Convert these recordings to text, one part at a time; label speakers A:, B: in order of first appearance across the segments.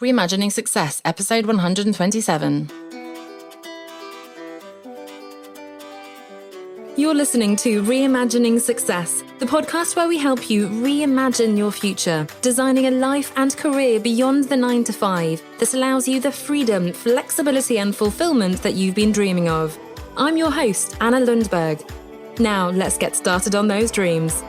A: Reimagining Success, episode 127. You're listening to Reimagining Success, the podcast where we help you reimagine your future, designing a life and career beyond the 9 to 5 that allows you the freedom, flexibility, and fulfillment that you've been dreaming of. I'm your host, Anna Lundberg. Now, let's get started on those dreams.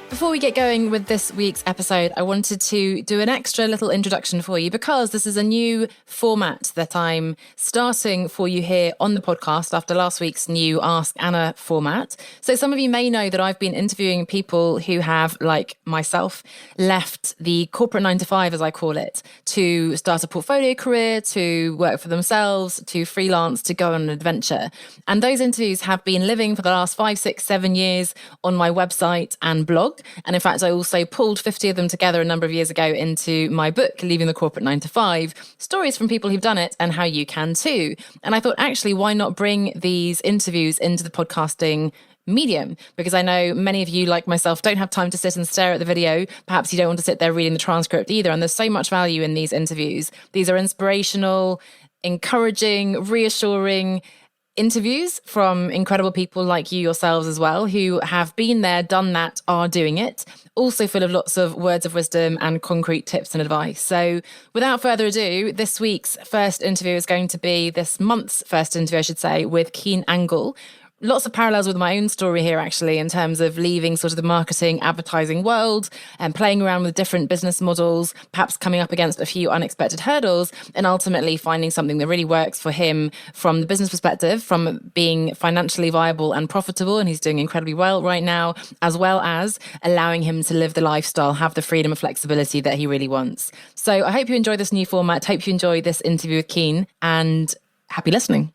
A: Before we get going with this week's episode, I wanted to do an extra little introduction for you because this is a new format that I'm starting for you here on the podcast after last week's new Ask Anna format. So some of you may know that I've been interviewing people who have, like myself, left the corporate 9 to 5, as I call it, to start a portfolio career, to work for themselves, to freelance, to go on an adventure. And those interviews have been living for the last 5, 6, 7 years on my website and blog. And in fact, I also pulled 50 of them together a number of years ago into my book, Leaving the Corporate 9 to 5, stories from people who've done it and how you can too. And I thought, actually, why not bring these interviews into the podcasting medium? Because I know many of you, like myself, don't have time to sit and stare at the video. Perhaps you don't want to sit there reading the transcript either. And there's so much value in these interviews. These are inspirational, encouraging, reassuring interviews from incredible people like you yourselves as well, who have been there, done that, are doing it, also full of lots of words of wisdom and concrete tips and advice. So without further ado, this month's first interview, I should say, with Keane Angle. Lots of parallels with my own story here, actually, in terms of leaving sort of the marketing, advertising world and playing around with different business models, perhaps coming up against a few unexpected hurdles, and ultimately finding something that really works for him from the business perspective, from being financially viable and profitable, and he's doing incredibly well right now, as well as allowing him to live the lifestyle, have the freedom and flexibility that he really wants. So I hope you enjoy this new format. Hope you enjoy this interview with Keane, and happy listening.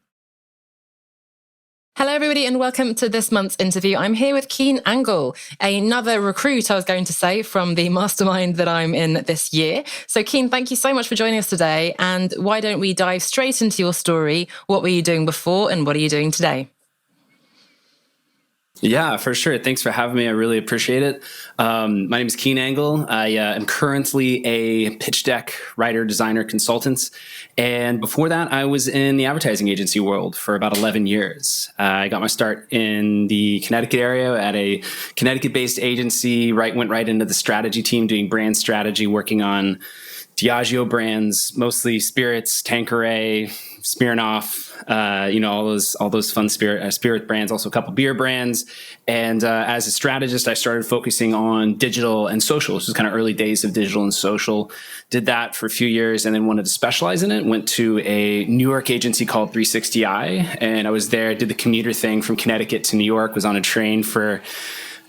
A: Hello, everybody, and welcome to this month's interview. I'm here with Keane Angle, another recruit, I was going to say, from the mastermind that I'm in this year. So, Keane, thank you so much for joining us today. And why don't we dive straight into your story? What were you doing before and what are you doing today?
B: Yeah, for sure. Thanks for having me. I really appreciate it. My name is Keane Angle. I am currently a pitch deck writer, designer, consultant. And before that, I was in the advertising agency world for about 11 years. I got my start in the Connecticut area at a Connecticut-based agency, went right into the strategy team, doing brand strategy, working on Diageo brands, mostly spirits, Tanqueray, Smirnoff, all those fun spirit brands, also a couple beer brands. And as a strategist, I started focusing on digital and social. This was kind of early days of digital and social. Did that for a few years and then wanted to specialize in it. Went to a New York agency called 360i, and I was there, did the commuter thing from Connecticut to New York, was on a train for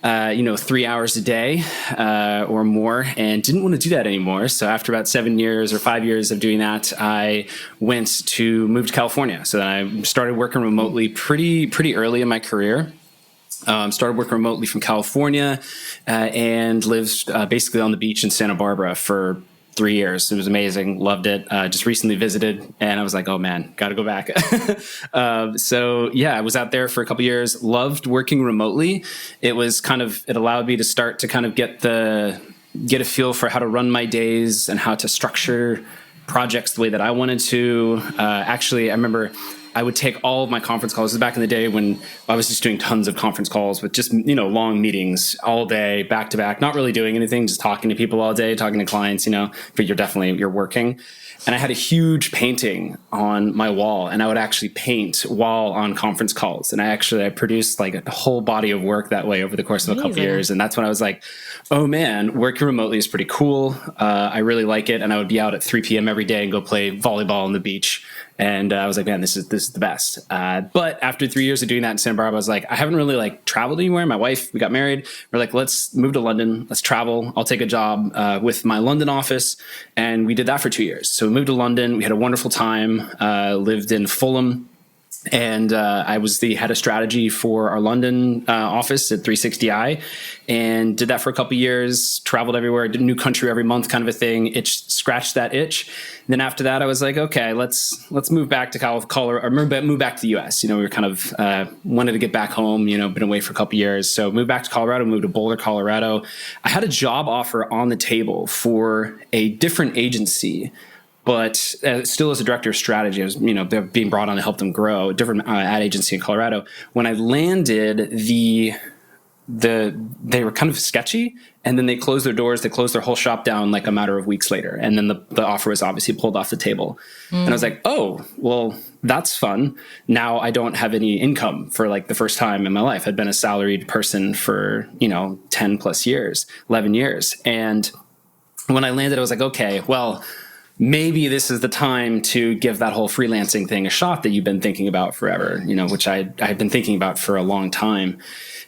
B: 3 hours a day or more, and didn't want to do that anymore. So after about 7 years or 5 years of doing that, I went to move to California. So then I started working remotely pretty early in my career. Started working remotely from California and lived basically on the beach in Santa Barbara for 3 years. It was amazing. Loved it. Just recently visited and I was like, oh man, got to go back. So yeah, I was out there for a couple of years, loved working remotely. It allowed me to start to kind of get a feel for how to run my days and how to structure projects the way that I wanted to. Actually, I remember I would take all of my conference calls. This was back in the day when I was just doing tons of conference calls with just, long meetings all day, back to back, not really doing anything, just talking to people all day, talking to clients, but you're working. And I had a huge painting on my wall, and I would actually paint while on conference calls. And I produced like a whole body of work that way over the course of a couple of years. And that's when I was like, oh man, working remotely is pretty cool. I really like it. And I would be out at 3 p.m. every day and go play volleyball on the beach. And I was like, man, this is the best. But after 3 years of doing that in Santa Barbara, I was like, I haven't really traveled anywhere. My wife, we got married. We're like, let's move to London. Let's travel. I'll take a job with my London office. And we did that for 2 years. So we moved to London. We had a wonderful time, lived in Fulham. And I was the head of strategy for our London office at 360i, and did that for a couple of years, traveled everywhere, did a new country every month kind of a thing, scratched that itch. And then after that, I was like, okay, let's move back to Colorado, or move back to the US. We were kind of wanted to get back home, been away for a couple of years. So moved back to Colorado, moved to Boulder, Colorado. I had a job offer on the table for a different agency, but still as a director of strategy. I was, they're being brought on to help them grow, a different ad agency in Colorado. When I landed, they were kind of sketchy, and then they closed their doors. They closed their whole shop down like a matter of weeks later. And then the offer was obviously pulled off the table. And I was like, oh, well, that's fun. Now I don't have any income for like the first time in my life. I'd been a salaried person for, 10 plus years, 11 years. And when I landed, I was like, okay, well, maybe this is the time to give that whole freelancing thing a shot that you've been thinking about forever, which I had been thinking about for a long time.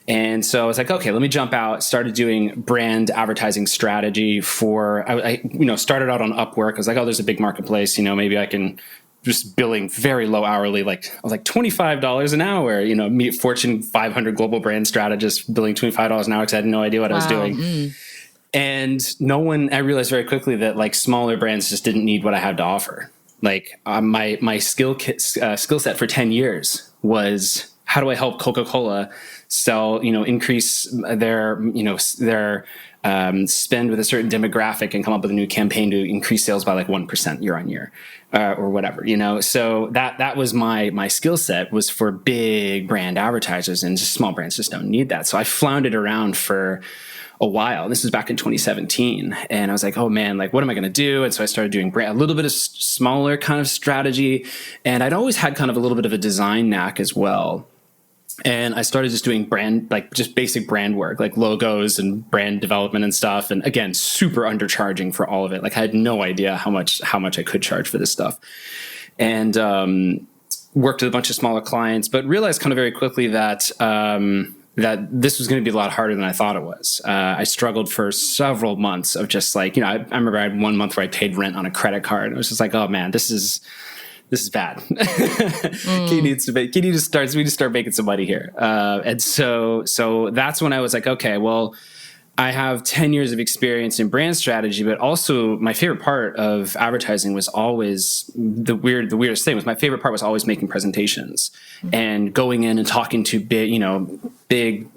B: And so I was like, okay, let me jump out, started doing brand advertising strategy I started out on Upwork. I was like, oh, there's a big marketplace, maybe I can just billing very low hourly. I was like $25 an hour, me Fortune 500 global brand strategist billing $25 an hour because I had no idea what I was doing. And I realized very quickly that smaller brands just didn't need what I had to offer. My skill set for 10 years was, how do I help Coca-Cola sell, increase their spend with a certain demographic and come up with a new campaign to increase sales by 1% year on year, or whatever, So that was my skill set, was for big brand advertisers, and just small brands just don't need that. So I floundered around for a while. This was back in 2017. And I was like, oh man, what am I going to do? And so I started doing a little bit of smaller kind of strategy. And I'd always had kind of a little bit of a design knack as well. And I started just doing just basic brand work, like logos and brand development and stuff. And again, super undercharging for all of it. I had no idea how much I could charge for this stuff. And worked with a bunch of smaller clients, but realized kind of very quickly that this was going to be a lot harder than I thought it was. I struggled for several months of just I remember I had 1 month where I paid rent on a credit card. It was just like, oh man, this is bad. We need to start making some money here. And so that's when I was like, okay, well, I have 10 years of experience in brand strategy, but also my favorite part of advertising was always the weirdest thing was my favorite part was always making presentations and going in and talking to big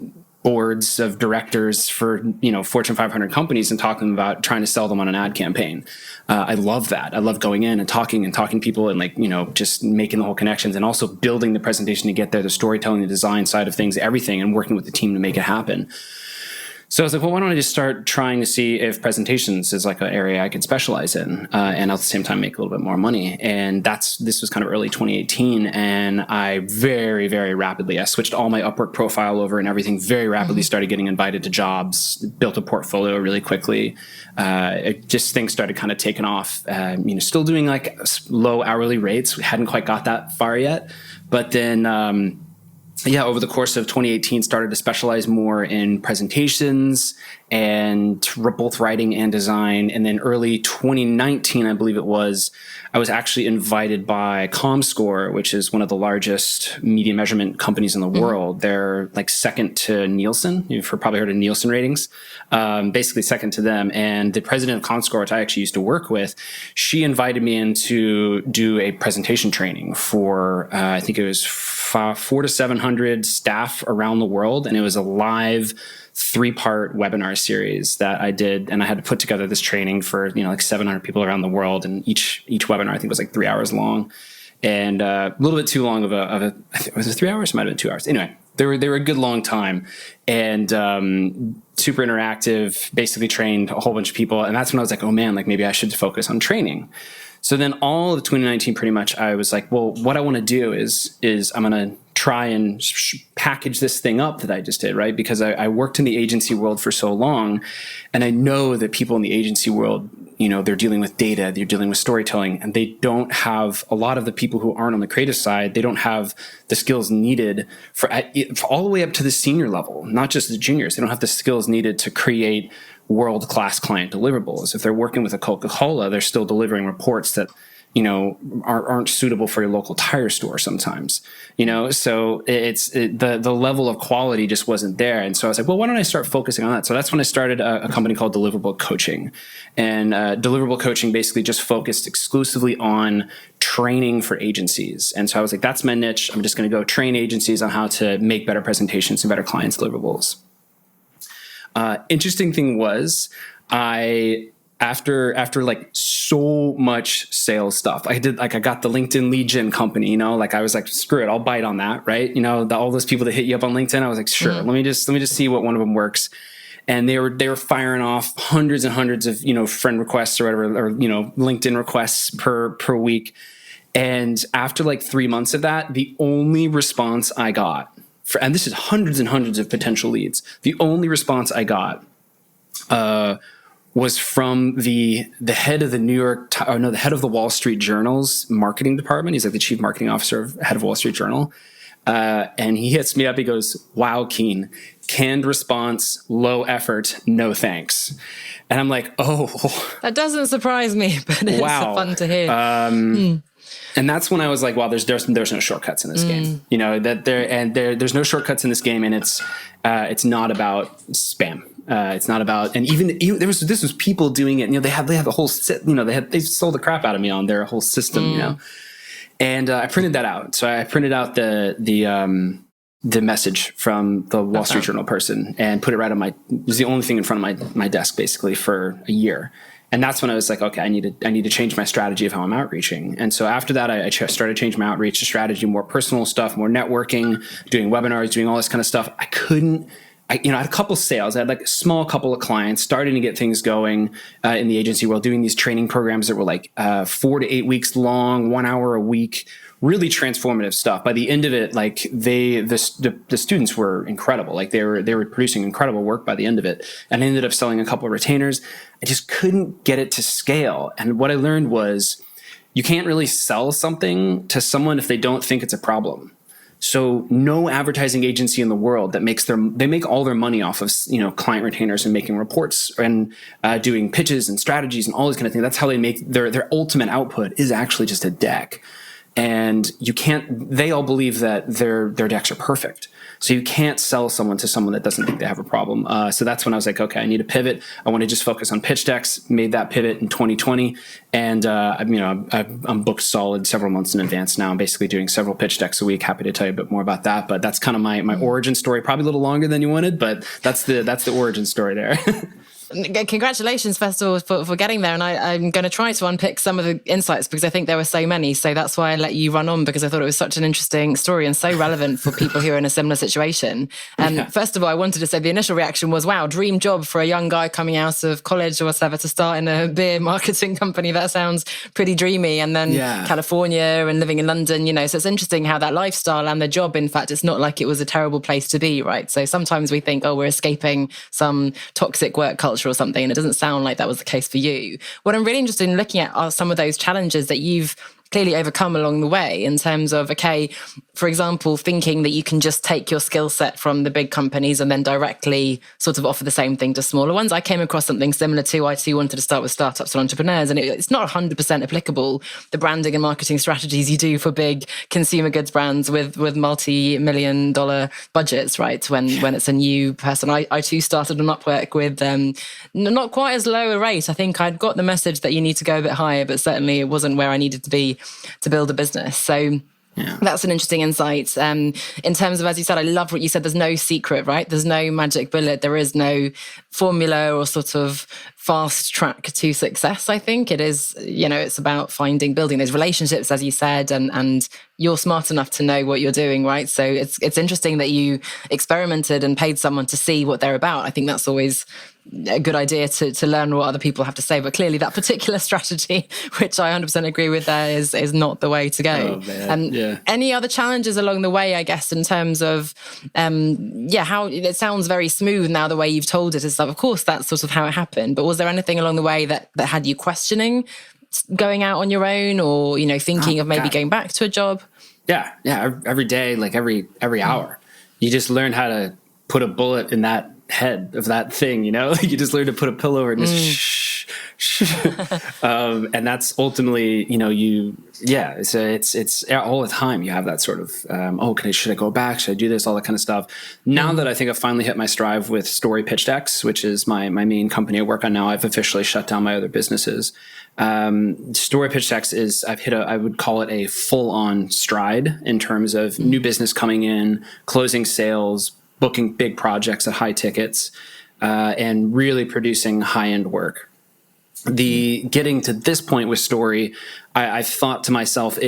B: boards of directors for, Fortune 500 companies and talking about trying to sell them on an ad campaign. I love that. I love going in and talking to people and just making the whole connections, and also building the presentation to get there, the storytelling, the design side of things, everything, and working with the team to make it happen. So I was like, well, why don't I just start trying to see if presentations is an area I could specialize in, and at the same time make a little bit more money. And this was kind of early 2018, and I very, very rapidly, I switched all my Upwork profile over and everything, very rapidly started getting invited to jobs, built a portfolio really quickly. Things started kind of taking off, still doing low hourly rates. We hadn't quite got that far yet, but then, over the course of 2018, started to specialize more in presentations and both writing and design. And then early 2019, I believe it was, I was actually invited by Comscore, which is one of the largest media measurement companies in the world. They're second to Nielsen. You've probably heard of Nielsen ratings, basically second to them. And the president of Comscore, which I actually used to work with, she invited me in to do a presentation training for, I think it was 400 to 700 staff around the world. And it was a live 3-part webinar series that I did. And I had to put together this training for, 700 people around the world. And each webinar, I think, was 3 hours long, and a little bit too long of a I think, was it 3 hours? It might've been 2 hours. Anyway, they were a good long time, and super interactive, basically trained a whole bunch of people. And that's when I was like, oh man, maybe I should focus on training. So then all of 2019, pretty much, I was like, well, what I want to do is I'm going to try and package this thing up that I just did, right? Because I worked in the agency world for so long, and I know that people in the agency world, they're dealing with data, they're dealing with storytelling, and they don't have, a lot of the people who aren't on the creative side, they don't have the skills needed for all the way up to the senior level, not just the juniors. They don't have the skills needed to create world-class client deliverables. If they're working with a Coca-Cola, they're still delivering reports that aren't suitable for your local tire store sometimes, so the level of quality just wasn't there. And so I was like, well, why don't I start focusing on that? So that's when I started a company called Deliverable Coaching, and Deliverable Coaching basically just focused exclusively on training for agencies. And so I was like, that's my niche. I'm just going to go train agencies on how to make better presentations and better clients deliverables. Interesting thing was after like so much sales stuff, I got the LinkedIn lead gen company, I was like, screw it, I'll bite on that. Right. all those people that hit you up on LinkedIn, I was like, sure, let me just see what one of them works. And they were firing off hundreds and hundreds of, friend requests or whatever, or, LinkedIn requests per week. And after like 3 months of that, the only response I got and this is hundreds and hundreds of potential leads, the only response I got, was from the head of the head of the Wall Street Journal's marketing department. He's like the chief marketing officer, head of Wall Street Journal. And he hits me up. He goes, "Wow, Keane, canned response, low effort, no thanks." And I'm like, oh,
A: that doesn't surprise me, but it's fun to hear.
B: And that's when I was like, well, there's no shortcuts in this game, there's no shortcuts in this game. And it's not about spam. It's not about, and even this was people doing it. They have the whole, they sold the crap out of me on their whole system, And I printed that out. So I printed out the message from the Wall Street Journal person and put it right on it was the only thing in front of my desk basically for a year. And that's when I was like, okay, I need to change my strategy of how I'm outreaching. And so after that, I started changing my outreach to strategy, more personal stuff, more networking, doing webinars, doing all this kind of stuff. I had a couple sales. I had like a small couple of clients starting to get things going in the agency world, doing these training programs that were like 4 to 8 weeks long, 1 hour a week, really transformative stuff. By the end of it, like the students were incredible. Like they were producing incredible work by the end of it. And I ended up selling a couple of retainers. I just couldn't get it to scale. And what I learned was you can't really sell something to someone if they don't think it's a problem. So no advertising agency in the world that they make all their money off of, client retainers and making reports and doing pitches and strategies and all these kind of things. That's how they make their ultimate output is actually just a deck. And they all believe that their decks are perfect. So you can't sell someone to someone that doesn't think they have a problem. So that's when I was like, okay, I need to pivot. I want to just focus on pitch decks, made that pivot in 2020. And, I'm booked solid several months in advance now. I'm basically doing several pitch decks a week. Happy to tell you a bit more about that. But that's kind of my origin story, probably a little longer than you wanted, but that's the origin story there.
A: Congratulations, first of all, for getting there. And I'm going to try to unpick some of the insights because I think there were so many. So that's why I let you run on, because I thought it was such an interesting story and so relevant for people who are in a similar situation. First of all, I wanted to say the initial reaction was, wow, dream job for a young guy coming out of college or whatever to start in a beer marketing company. That sounds pretty dreamy. And then California and living in London, so it's interesting how that lifestyle and the job, in fact, it's not like it was a terrible place to be, right? So sometimes we think, we're escaping some toxic work culture or something, and it doesn't sound like that was the case for you. What I'm really interested in looking at are some of those challenges that you've clearly overcome along the way in terms of, okay, for example, thinking that you can just take your skill set from the big companies and then directly sort of offer the same thing to smaller ones. I came across something similar too. I too wanted to start with startups and entrepreneurs, and it's not 100% applicable, the branding and marketing strategies you do for big consumer goods brands with multi-million-dollar budgets, right? When it's a new person. I too started on Upwork with not quite as low a rate. I think I'd got the message that you need to go a bit higher, but certainly it wasn't where I needed to be to build a business. So that's an interesting insight. In terms of, as you said, I love what you said, there's no secret, right? There's no magic bullet. There is no formula or sort of fast track to success. I think it is, it's about building those relationships, as you said, and you're smart enough to know what you're doing, right? So it's interesting that you experimented and paid someone to see what they're about. I think that's always a good idea to learn what other people have to say. But clearly that particular strategy, which I 100% agree with there, is not the way to go. Any other challenges along the way, I guess, in terms of, how it sounds very smooth now, the way you've told it is stuff. Of course, that's sort of how it happened. But was there anything along the way that had you questioning going out on your own or, thinking of maybe going back to a job?
B: Yeah. Every day, like every hour, you just learn how to put a bullet in that head of that thing, you just learn to put a pillow over and just And that's ultimately, it's all the time. You have that sort of, should I go back? Should I do this? All that kind of stuff. Now that I think I've finally hit my stride with Story Pitch Decks, which is my main company I work on now, I've officially shut down my other businesses. Story Pitch Decks I would call it a full on stride in terms of new business coming in, closing sales, booking big projects at high tickets, and really producing high-end work. The getting to this point with Story, I thought to myself,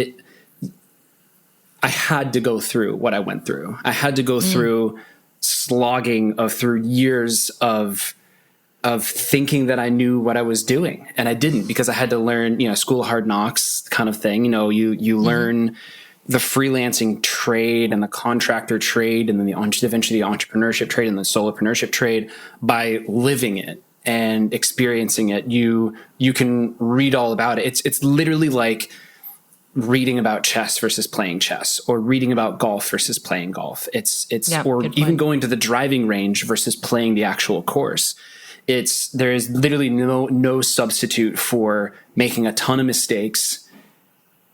B: I had to go through what I went through. I had to go through through years of thinking that I knew what I was doing, and I didn't, because I had to learn, school of hard knocks kind of thing. You learn the freelancing trade and the contractor trade, and then eventually the entrepreneurship trade and the solopreneurship trade by living it and experiencing it. You can read all about it. It's literally like reading about chess versus playing chess, or reading about golf versus playing golf. Or even going to the driving range versus playing the actual course. There is literally no substitute for making a ton of mistakes,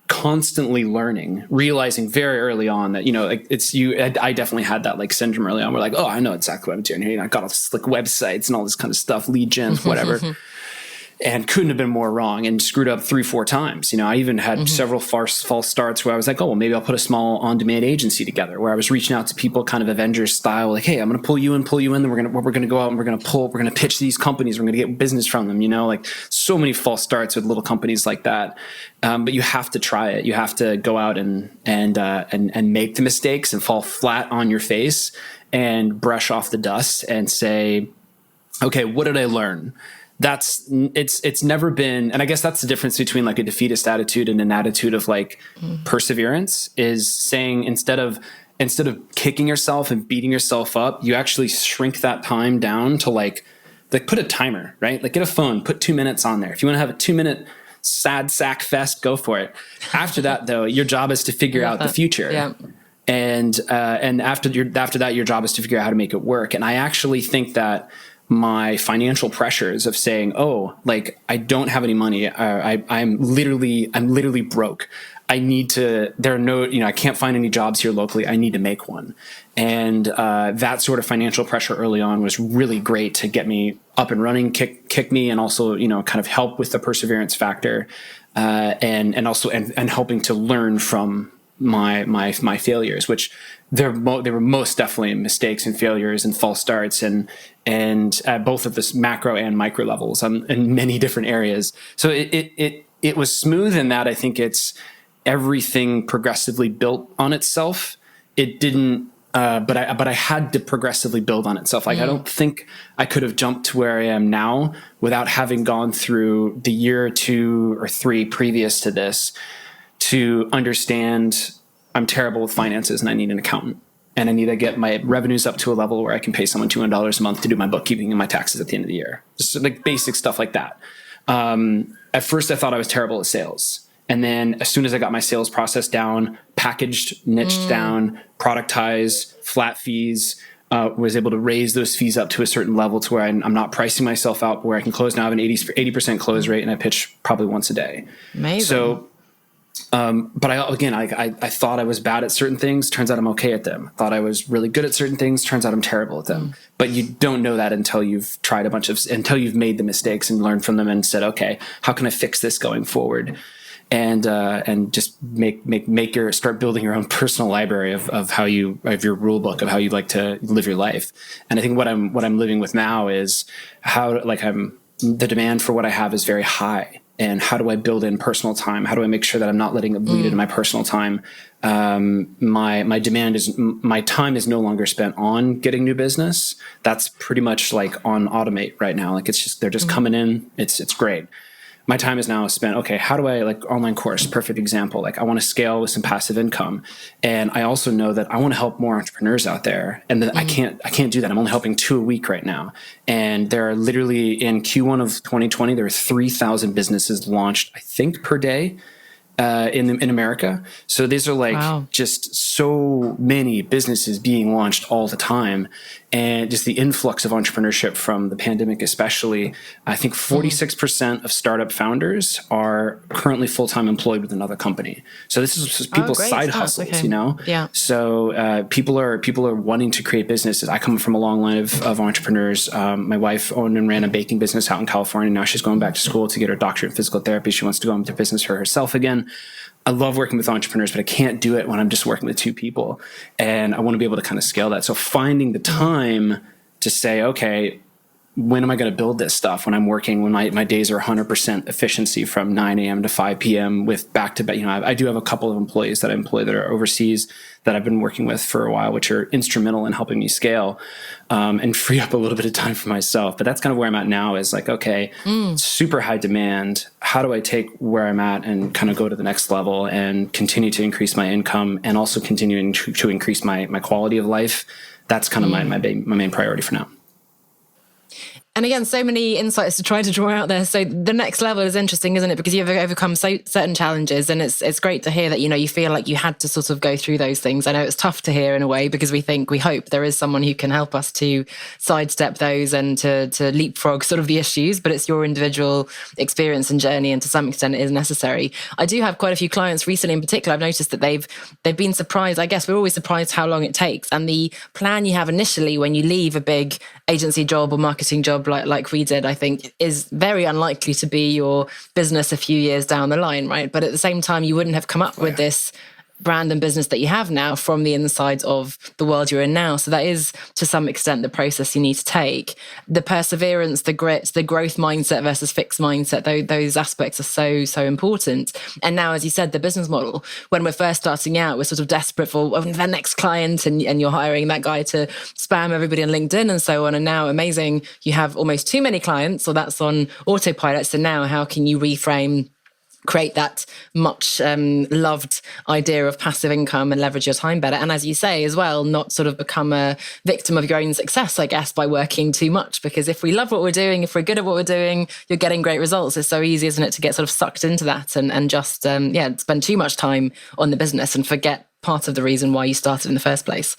B: constantly learning, realizing very early on that, I definitely had that like syndrome early on. We're like, oh, I know exactly what I'm doing here. I got all this like websites and all this kind of stuff, lead gen, whatever. And couldn't have been more wrong, and screwed up 3-4 times. I even had several false starts where I was like, oh, well, maybe I'll put a small on-demand agency together, where I was reaching out to people kind of Avengers style, like, hey, I'm going to pull you in. Then we're going to go out and we're going to pitch these companies. We're going to get business from them, like so many false starts with little companies like that. But you have to try it. You have to go out and make the mistakes and fall flat on your face and brush off the dust and say, okay, what did I learn? It's never been, and I guess that's the difference between like a defeatist attitude and an attitude of like perseverance, is saying instead of kicking yourself and beating yourself up, you actually shrink that time down to like put a timer, right? Like get a phone, put 2 minutes on there. If you want to have a 2-minute sad sack fest, go for it. After that though, your job is to figure out the future. Yeah. And after that, your job is to figure out how to make it work. And I actually think that my financial pressures of saying, oh, like I don't have any money. I'm literally broke. I need to, I can't find any jobs here locally. I need to make one. And that sort of financial pressure early on was really great to get me up and running, kick me, and also, kind of help with the perseverance factor, and also helping to learn from my failures, which they were most definitely mistakes and failures and false starts, and both at this macro and micro levels in many different areas. So it was smooth in that I think it's everything progressively built on itself. It didn't, but I had to progressively build on itself. Like I don't think I could have jumped to where I am now without having gone through the year or 2 or 3 previous to this to understand I'm terrible with finances and I need an accountant, and I need to get my revenues up to a level where I can pay someone $200 a month to do my bookkeeping and my taxes at the end of the year. Just like basic stuff like that. At first I thought I was terrible at sales. And then as soon as I got my sales process down, packaged, niched down, productized, flat fees, was able to raise those fees up to a certain level to where I'm not pricing myself out, where I can close now. I have an 80% close rate, and I pitch probably once a day.
A: Amazing.
B: So, but I thought I was bad at certain things. Turns out I'm okay at them. Thought I was really good at certain things. Turns out I'm terrible at them. But you don't know that until you've tried until you've made the mistakes and learned from them and said, okay, how can I fix this going forward? And just start building your own personal library of your rule book of how you'd like to live your life. And I think what I'm living with now is the demand for what I have is very high. And how do I build in personal time? How do I make sure that I'm not letting it bleed into my personal time? My demand is, my time is no longer spent on getting new business. That's pretty much like on automate right now. Like they're just coming in. It's great. My time is now spent, okay, how do I, like online course, perfect example. Like I want to scale with some passive income. And I also know that I want to help more entrepreneurs out there. And that I can't do that. I'm only helping 2 a week right now. And there are literally in Q1 of 2020, there were 3,000 businesses launched, I think, per day in America. So these are just so many businesses being launched all the time. and just the influx of entrepreneurship from the pandemic, especially. I think 46% of startup founders are currently full-time employed with another company. So this is people's side hustles,
A: okay.
B: you know?
A: Yeah.
B: So people are wanting to create businesses. I come from a long line of entrepreneurs. My wife owned and ran a baking business out in California. Now she's going back to school to get her doctorate in physical therapy. She wants to go into business for herself again. I love working with entrepreneurs, but I can't do it when I'm just working with two people. And I want to be able to kind of scale that. So finding the time to say, okay, when am I going to build this stuff? When I'm working, when my days are 100% efficiency from 9 a.m. to 5 p.m. with back to back. You know, I do have a couple of employees that I employ that are overseas that I've been working with for a while, which are instrumental in helping me scale and free up a little bit of time for myself. But that's kind of where I'm at now is like, okay, super high demand. How do I take where I'm at and kind of go to the next level and continue to increase my income and also continuing to increase my quality of life? That's kind of my main priority for now.
A: And again, so many insights to try to draw out there. So the next level is interesting, isn't it? Because you've overcome certain challenges, and it's great to hear that, you know, you feel like you had to sort of go through those things. I know it's tough to hear in a way because we hope there is someone who can help us to sidestep those and to leapfrog sort of the issues, but it's your individual experience and journey, and to some extent it is necessary. I do have quite a few clients recently in particular. I've noticed that they've been surprised. I guess we're always surprised how long it takes. And the plan you have initially when you leave a big agency job or marketing job like we did, I think, is very unlikely to be your business a few years down the line, right? But at the same time, you wouldn't have come up with this brand and business that you have now from the inside of the world you're in now. So that is, to some extent, the process you need to take. The perseverance, the grit, the growth mindset versus fixed mindset, those aspects are so important. And now, as you said, the business model, when we're first starting out, we're sort of desperate for the next client, and you're hiring that guy to spam everybody on LinkedIn and so on. And now, amazing, you have almost too many clients, or that's on autopilot. So now how can you reframe, create that much loved idea of passive income and leverage your time better? And as you say as well, not sort of become a victim of your own success, I guess, by working too much. Because if we love what we're doing, if we're good at what we're doing, you're getting great results. It's so easy, isn't it, to get sort of sucked into that and just, spend too much time on the business and forget part of the reason why you started in the first place.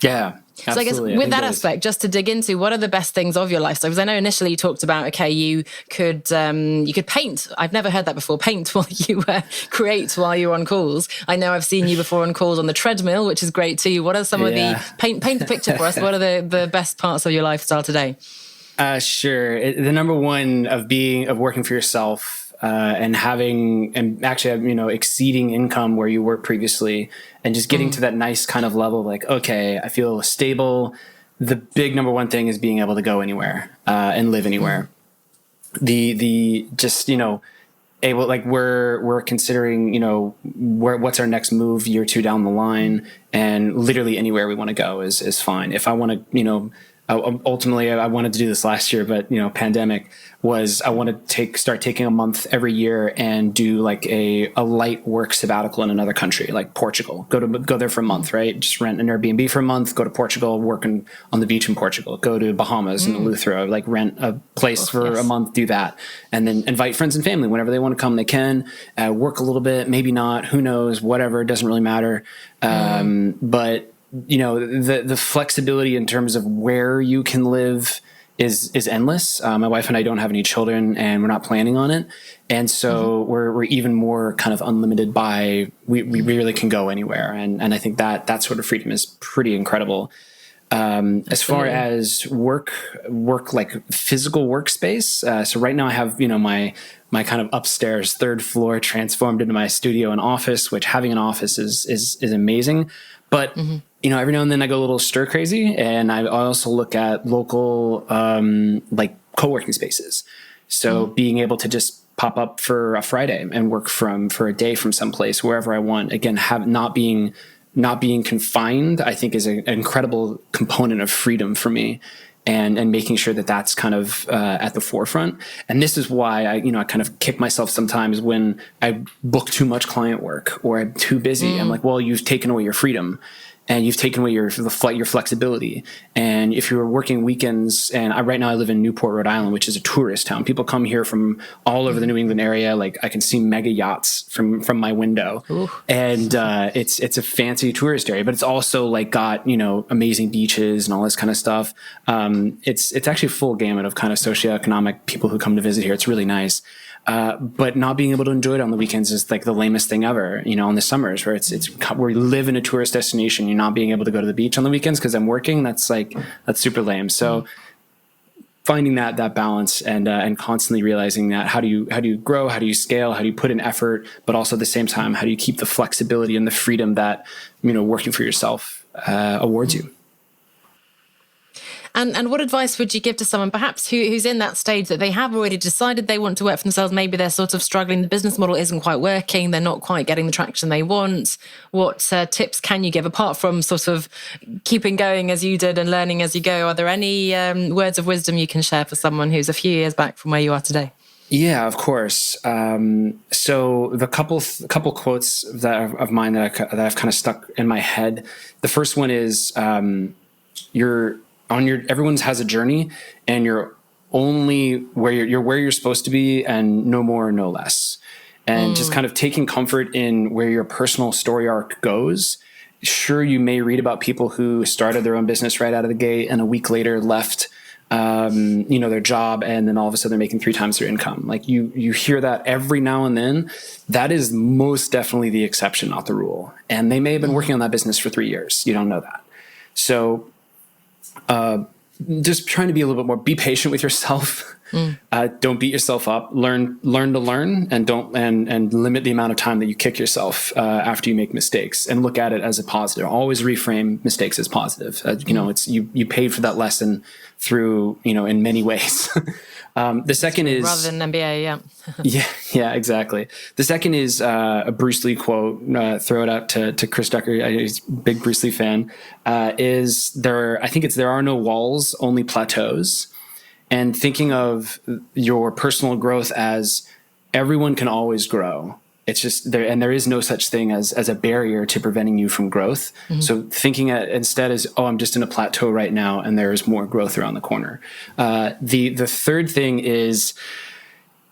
B: Yeah.
A: Absolutely. So I guess with that aspect, just to dig into, what are the best things of your lifestyle? Because I know initially you talked about, okay, you could paint. I've never heard that before. Paint while you create while you're on calls. I know I've seen you before on calls on the treadmill, which is great too. What are some of the paint the picture for us? What are the best parts of your lifestyle today?
B: Sure. The number one of working for yourself and actually, exceeding income where you worked previously and just getting to that nice kind of level of like, okay, I feel stable. The big number one thing is being able to go anywhere and live anywhere. We're considering, what's our next move year 2 down the line, and literally anywhere we want to go is fine. If I want to, ultimately, I wanted to do this last year, but pandemic was, I want to start taking a month every year and do like a light work sabbatical in another country, like Portugal. Go there for a month, right? Just rent an Airbnb for a month. Go to Portugal, working on the beach in Portugal. Go to Bahamas and Eleuthera, like rent a place for a month, do that, and then invite friends and family whenever they want to come. They can work a little bit, maybe not. Who knows? Whatever, it doesn't really matter. But the flexibility in terms of where you can live is endless. My wife and I don't have any children, and we're not planning on it. And so we're even more kind of unlimited by, we really can go anywhere. And I think that sort of freedom is pretty incredible. As far as work like physical workspace. So right now I have, my kind of upstairs 3rd floor transformed into my studio and office, which having an office is amazing. But every now and then I go a little stir crazy, and I also look at local like co-working spaces. So being able to just pop up for a Friday and work for a day from someplace, wherever I want. Again, not being confined, I think, is an incredible component of freedom for me. And making sure that that's kind of at the forefront. And this is why I kind of kick myself sometimes when I book too much client work or I'm too busy. I'm like, well, you've taken away your freedom. and you've taken away your flexibility. And if you're working weekends, and right now I live in Newport, Rhode Island, which is a tourist town. People come here from all over the New England area. Like I can see mega yachts from my window. Ooh. And it's a fancy tourist area, but it's also like got, amazing beaches and all this kind of stuff. It's actually a full gamut of kind of socioeconomic people who come to visit here. It's really nice. But not being able to enjoy it on the weekends is like the lamest thing ever, in the summers where where you live in a tourist destination, you're not being able to go to the beach on the weekends because I'm working. That's super lame. So finding that balance and constantly realizing that how do you grow, how do you scale, how do you put in effort, but also at the same time, how do you keep the flexibility and the freedom that, working for yourself, awards you.
A: And what advice would you give to someone perhaps who's in that stage that they have already decided they want to work for themselves? Maybe they're sort of struggling. The business model isn't quite working. They're not quite getting the traction they want. What tips can you give apart from sort of keeping going as you did and learning as you go? Are there any words of wisdom you can share for someone who's a few years back from where you are today?
B: Yeah, of course. So the couple quotes of mine that I've kind of stuck in my head. The first one is everyone has a journey, and you're only where you're supposed to be, and no more, no less. And just kind of taking comfort in where your personal story arc goes. Sure, you may read about people who started their own business right out of the gate and a week later left, their job, and then all of a sudden they're making 3 times their income. Like you hear that every now and then. That is most definitely the exception, not the rule. And they may have been working on that business for 3 years. You don't know that. So, just trying to be a little bit more, be patient with yourself. Don't beat yourself up, learn to learn, and limit the amount of time that you kick yourself, after you make mistakes, and look at it as a positive. Always reframe mistakes as positive. It's, you paid for that lesson through, in many ways. The second is
A: rather than an MBA.
B: yeah, exactly. The second is a Bruce Lee quote. Throw it out to Chris Ducker. He's a big Bruce Lee fan. I think it's there are no walls, only plateaus. And thinking of your personal growth as everyone can always grow. It's just there, and there is no such thing as a barrier to preventing you from growth. Mm-hmm. So thinking instead as, I'm just in a plateau right now, and there is more growth around the corner. The third thing is,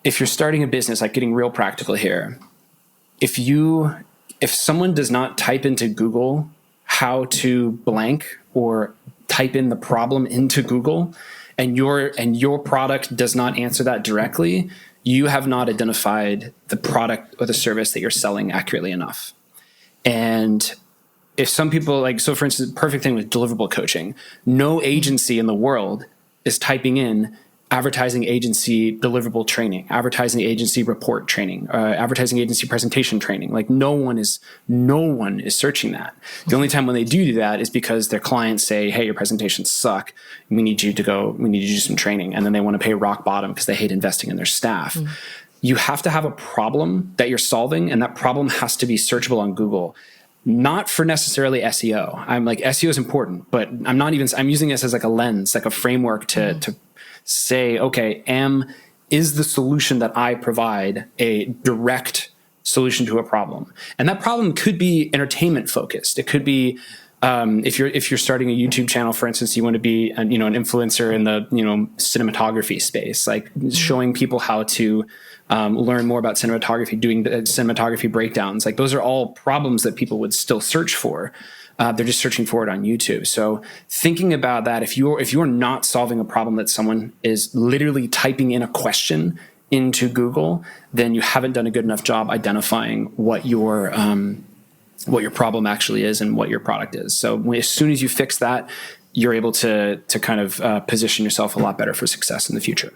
B: if you're starting a business, like getting real practical here, if someone does not type into Google how to blank, or type in the problem into Google, and your product does not answer that directly, you have not identified the product or the service that you're selling accurately enough. And if some people, so for instance, perfect thing with deliverable coaching, no agency in the world is typing in advertising agency deliverable training, advertising agency report training, advertising agency presentation training. Like no one is searching that. The only time when they do that is because their clients say, hey, your presentations suck. We need you to do some training. And then they want to pay rock bottom because they hate investing in their staff. Mm. You have to have a problem that you're solving, and that problem has to be searchable on Google. Not for necessarily SEO. I'm like, SEO is important, but I'm using this as like a lens, like a framework to say, okay, is the solution that I provide a direct solution to a problem? And that problem could be entertainment focused. It could be, if you're starting a YouTube channel, for instance, you want to be an influencer in the cinematography space, like showing people how to learn more about cinematography, doing cinematography breakdowns. Like those are all problems that people would still search for. They're just searching for it on YouTube. So thinking about that, if you're not solving a problem that someone is literally typing in a question into Google, then you haven't done a good enough job identifying what your problem actually is and what your product is. So as soon as you fix that, you're able to kind of position yourself a lot better for success in the future.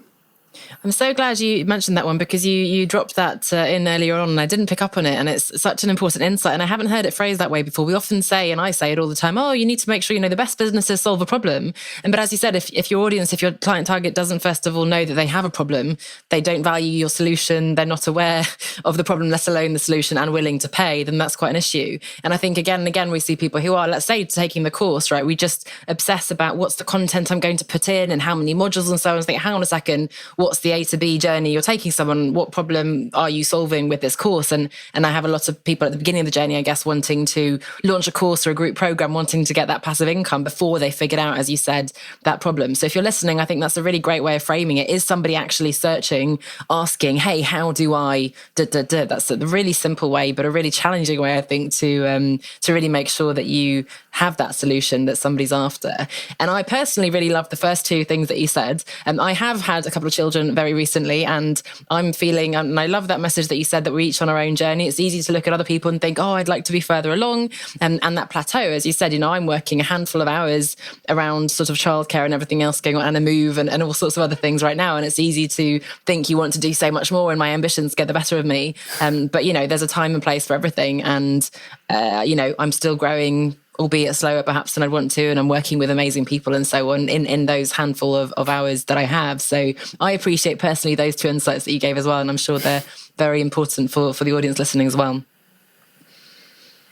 A: I'm so glad you mentioned that one, because you dropped that in earlier on and I didn't pick up on it, and it's such an important insight, and I haven't heard it phrased that way before. We often say, and I say it all the time, you need to make sure the best businesses solve a problem. But as you said, if your audience, if your client target doesn't first of all know that they have a problem, they don't value your solution, they're not aware of the problem, let alone the solution, and willing to pay, then that's quite an issue. And I think again and again we see people who are, let's say, taking the course, right? We just obsess about what's the content I'm going to put in and how many modules and so on, and think, hang on a second, what's the A to B journey you're taking someone? What problem are you solving with this course? And I have a lot of people at the beginning of the journey, I guess, wanting to launch a course or a group program, wanting to get that passive income before they figured out, as you said, that problem. So if you're listening, I think that's a really great way of framing it. Is somebody actually searching, asking, hey, how do I, That's a really simple way, but a really challenging way, I think, to really make sure that you have that solution that somebody's after. And I personally really love the first two things that you said. I have had a couple of children very recently, and I'm feeling, and I love that message that you said, that we're each on our own journey. It's easy to look at other people and think, oh, I'd like to be further along. And that plateau, as you said, I'm working a handful of hours around sort of childcare and everything else going on, and a move and all sorts of other things right now. And it's easy to think you want to do so much more and my ambitions get the better of me. But, there's a time and place for everything. And, I'm still growing, albeit slower perhaps than I'd want to, and I'm working with amazing people and so on in those handful of hours that I have. So I appreciate personally those two insights that you gave as well, and I'm sure they're very important for the audience listening as well.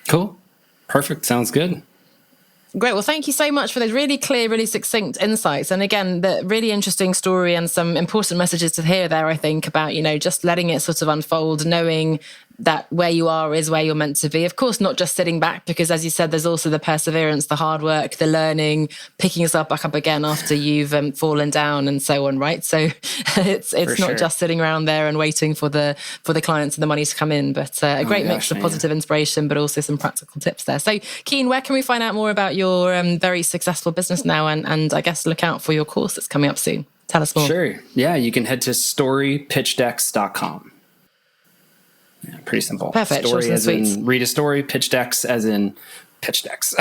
B: Cool. Perfect. Sounds good.
A: Great. Well, thank you so much for those really clear, really succinct insights. And again, the really interesting story and some important messages to hear there, I think, about, just letting it sort of unfold, knowing that where you are is where you're meant to be. Of course, not just sitting back, because as you said, there's also the perseverance, the hard work, the learning, picking yourself back up again after you've fallen down and so on, right? So it's not just sitting around there and waiting for the clients and the money to come in, but a great mix of positive inspiration, but also some practical tips there. So Keane, where can we find out more about your very successful business now? And I guess look out for your course that's coming up soon. Tell us more.
B: Sure. Yeah, you can head to storypitchdecks.com. Yeah, pretty simple.
A: Perfect.
B: Story as in read a story, pitch decks as in pitch decks.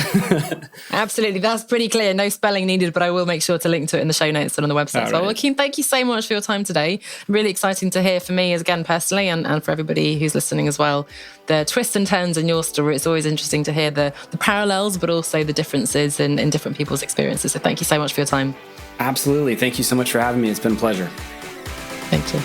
A: Absolutely. That's pretty clear. No spelling needed, but I will make sure to link to it in the show notes and on the website as well. Well, Keane, thank you so much for your time today. Really exciting to hear for me, again, personally, and for everybody who's listening as well, the twists and turns in your story. It's always interesting to hear the parallels, but also the differences in different people's experiences. So thank you so much for your time.
B: Absolutely. Thank you so much for having me. It's been a pleasure.
A: Thank you.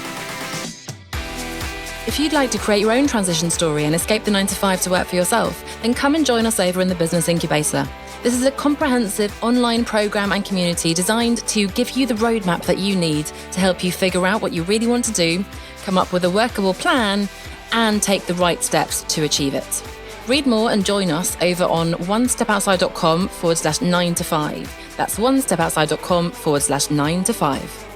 A: If you'd like to create your own transition story and escape the 9-to-5 to work for yourself, then come and join us over in the Business Incubator. This is a comprehensive online program and community designed to give you the roadmap that you need to help you figure out what you really want to do, come up with a workable plan, and take the right steps to achieve it. Read more and join us over on onestepoutside.com/9-to-5. That's onestepoutside.com/9-to-5.